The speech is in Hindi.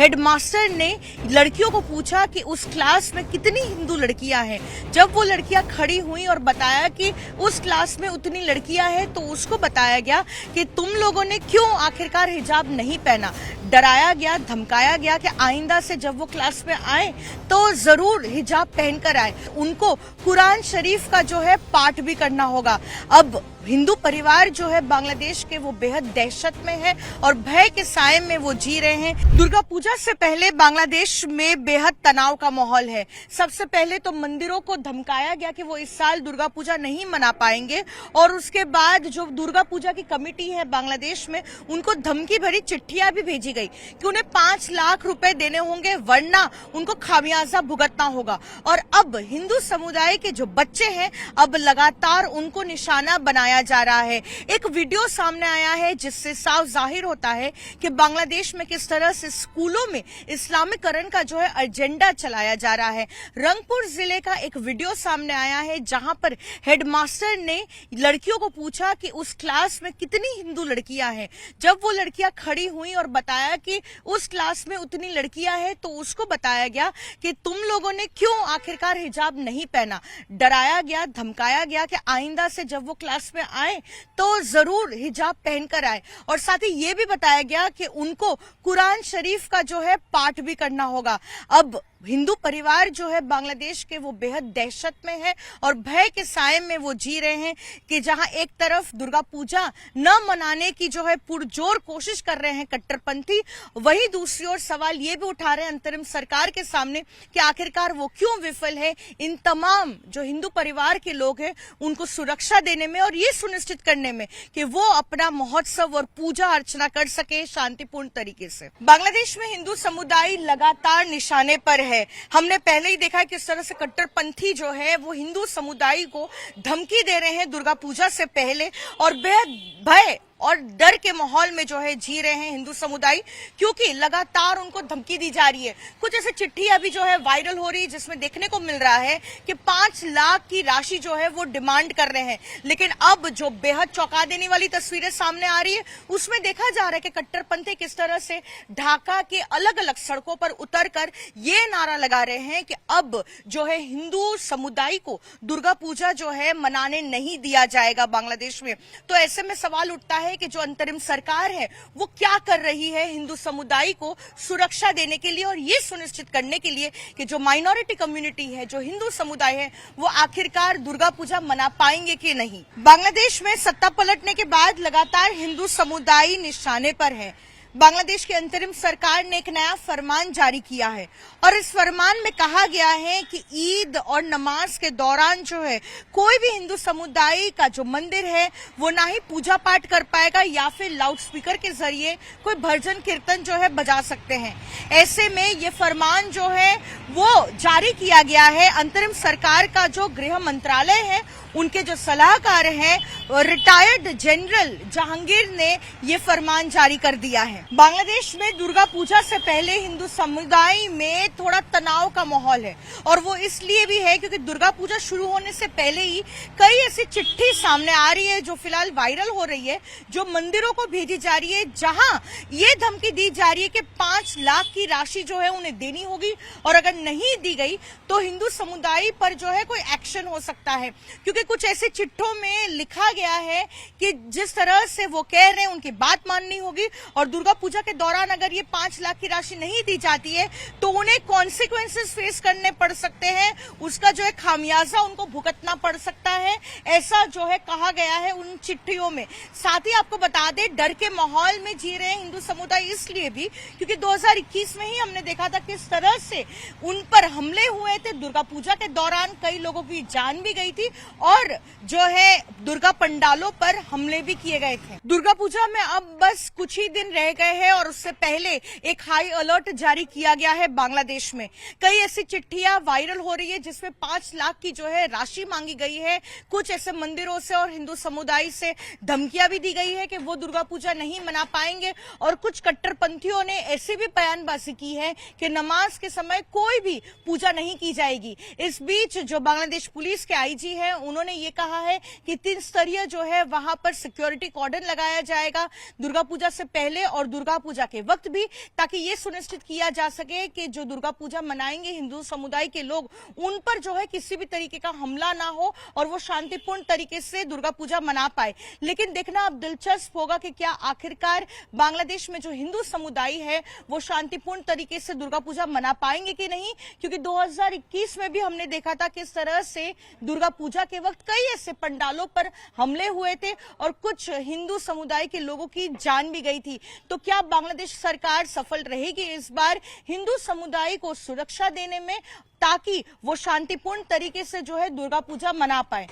हेडमास्टर ने लड़कियों को पूछा कि उस क्लास में कितनी हिंदू लड़कियां हैं। जब वो लड़कियां खड़ी हुई और बताया कि उस क्लास में उतनी लड़कियां हैं, तो उसको बताया गया कि तुम लोगों ने क्यों आखिरकार हिजाब नहीं पहना। डराया गया, धमकाया गया कि आइंदा से जब वो क्लास में आए तो जरूर हिजाब पहनकर आए। उनको कुरान शरीफ का जो है पाठ भी करना होगा। अब हिंदू परिवार जो है बांग्लादेश के, वो बेहद दहशत में है और भय के साए में वो जी रहे हैं। दुर्गा पूजा से पहले बांग्लादेश में बेहद तनाव का माहौल है। सबसे पहले तो मंदिरों को धमकाया गया कि वो इस साल दुर्गा पूजा नहीं मना पाएंगे, और उसके बाद जो दुर्गा पूजा की कमेटी है बांग्लादेश में, उनको धमकी भरी चिट्ठियां भी भेजी गई कि उन्हें 5 लाख रुपए देने होंगे, वरना उनको खामियाजा भुगतना होगा। और अब हिंदू समुदाय के जो बच्चे हैं, अब लगातार उनको निशाना बनाया जा रहा है। एक वीडियो सामने आया है जिससे साफ जाहिर होता है कि बांग्लादेश में किस तरह से स्कूलों में इस्लामीकरण का जो है एजेंडा चलाया जा रहा है। रंगपुर जिले का एक वीडियो सामने आया है जहां पर हेडमास्टर ने लड़कियों को पूछा कि उस क्लास में कितनी हिंदू लड़कियां हैं। जब वो लड़कियां खड़ी हुई और बताया कि उस क्लास में उतनी लड़कियां हैं, तो उसको बताया गया कि तुम लोगों ने क्यों आखिरकार हिजाब नहीं पहना। डराया गया, धमकाया गया कि आइंदा से जब वो क्लास में आए तो जरूर हिजाब पहनकर आए। और साथ ही ये भी बताया गया कि उनको कुरान शरीफ का जो है पाठ भी करना होगा। अब हिंदू परिवार जो है बांग्लादेश के, वो बेहद दहशत में है और भय के साए में वो जी रहे हैं कि जहां एक तरफ दुर्गा पूजा न मनाने की जो है पुरजोर कोशिश कर रहे हैं कट्टरपंथी, वहीं दूसरी ओर सवाल ये भी उठा रहे हैं अंतरिम सरकार के सामने कि आखिरकार वो क्यों विफल है इन तमाम जो हिंदू परिवार के लोग हैं उनको सुरक्षा देने में और ये सुनिश्चित करने में कि वो अपना महोत्सव और पूजा अर्चना कर सके शांतिपूर्ण तरीके से। बांग्लादेश में हिंदू समुदाय लगातार निशाने पर है। हमने पहले ही देखा है किस तरह से कट्टरपंथी जो है वो हिंदू समुदाय को धमकी दे रहे हैं दुर्गा पूजा से पहले, और बेहद भय और डर के माहौल में जो है जी रहे हैं हिंदू समुदाय, क्योंकि लगातार उनको धमकी दी जा रही है। कुछ ऐसे चिट्ठी अभी जो है वायरल हो रही है जिसमें देखने को मिल रहा है कि 5 लाख की राशि जो है वो डिमांड कर रहे हैं। लेकिन अब जो बेहद चौंका देने वाली तस्वीरें सामने आ रही है उसमें देखा जा रहा है कि कट्टरपंथी किस तरह से ढाका के अलग अलग सड़कों पर उतरकर ये नारा लगा रहे हैं कि अब जो है हिंदू समुदाय को दुर्गा पूजा जो है मनाने नहीं दिया जाएगा बांग्लादेश में। तो ऐसे में सवाल उठता है कि जो अंतरिम सरकार है वो क्या कर रही है हिंदू समुदाय को सुरक्षा देने के लिए और ये सुनिश्चित करने के लिए कि जो माइनॉरिटी कम्युनिटी है, जो हिंदू समुदाय है, वो आखिरकार दुर्गा पूजा मना पाएंगे कि नहीं। बांग्लादेश में सत्ता पलटने के बाद लगातार हिंदू समुदाय निशाने पर है। बांग्लादेश की अंतरिम सरकार ने एक नया फरमान जारी किया है और इस फरमान में कहा गया है कि ईद और नमाज के दौरान जो है कोई भी हिंदू समुदाय का जो मंदिर है वो ना ही पूजा पाठ कर पाएगा या फिर लाउडस्पीकर के जरिए कोई भजन कीर्तन जो है बजा सकते हैं। ऐसे में ये फरमान जो है वो जारी किया गया है। अंतरिम सरकार का जो गृह मंत्रालय है, उनके जो सलाहकार हैं रिटायर्ड जनरल जहांगीर ने ये फरमान जारी कर दिया है। बांग्लादेश में दुर्गा पूजा से पहले हिंदू समुदाय में थोड़ा तनाव का माहौल है और वो इसलिए भी है क्योंकि दुर्गा पूजा शुरू होने से पहले ही कई ऐसी चिट्ठी सामने आ रही है जो फिलहाल वायरल हो रही है, जो मंदिरों को भेजी जा रही है, जहां ये धमकी दी जा रही है कि 5 लाख की राशि जो है उन्हें देनी होगी और अगर नहीं दी गई तो हिंदू समुदाय पर जो है कोई एक्शन हो सकता है। क्योंकि कुछ ऐसे चिट्ठों में लिखा गया है कि जिस तरह से वो कह रहे हैं उनकी बात माननी होगी और दुर्गा पूजा के दौरान अगर ये 5 लाख की राशि नहीं दी जाती है तो उन्हें कॉन्सिक्वेंसेस फेस करने पड़ सकते हैं, उसका जो है खामियाजा उनको भुगतना पड़ सकता है, ऐसा जो है कहा गया है उन चिट्ठियों में। साथ ही आपको बता दें डर के माहौल में जी रहे हैं हिंदू समुदाय इसलिए भी क्योंकि 2021 में ही हमने देखा था किस तरह से उन पर हमले हुए थे। दुर्गा पूजा के दौरान कई लोगों की जान भी गई थी और जो है दुर्गा पंडालों पर हमले भी किए गए थे। दुर्गा पूजा में अब बस कुछ ही दिन रह गए हैं और उससे पहले एक हाई अलर्ट जारी किया गया है बांग्लादेश में। कई ऐसी चिट्ठियां वायरल हो रही है जिसमें 5 लाख की जो है राशि मांगी गई है। कुछ ऐसे मंदिरों से और हिंदू समुदाय से धमकियां भी दी गई है कि वो दुर्गा पूजा नहीं मना पाएंगे और कुछ कट्टरपंथियों ने ऐसे भी बयान बयानबाजी की है कि नमाज के समय कोई भी पूजा नहीं की जाएगी। इस बीच जो बांग्लादेश पुलिस के आईजी हैं, उन्होंने ये कहा है कि 3 स्तरीय जो है वहां पर सिक्योरिटी कॉर्डन लगाया जाएगा दुर्गा पूजा से पहले और दुर्गा पूजा के वक्त भी, ताकि ये सुनिश्चित किया जा सके कि जो दुर्गा पूजा मनाएंगे हिंदू समुदाय के लोग, उन पर जो है किसी भी तरीके का हमला ना हो और वो शांतिपूर्ण तरीके से दुर्गा पूजा मना पाए। लेकिन देखना अब दिलचस्प होगा कि क्या आखिरकार बांग्लादेश में जो हिंदू समुदाय है वो शांतिपूर्ण तरीके से दुर्गा पूजा मना पाएंगे कि नहीं, क्योंकि 2021 में भी हमने देखा था किस तरह से दुर्गा पूजा के वक्त कई ऐसे पंडालों पर हमले हुए थे और कुछ हिंदू समुदाय के लोगों की जान भी गई थी। तो क्या बांग्लादेश सरकार सफल रहेगी इस बार हिंदू समुदाय को सुरक्षा देने में, ताकि वो शांतिपूर्ण तरीके से जो है दुर्गा पूजा मना पाए?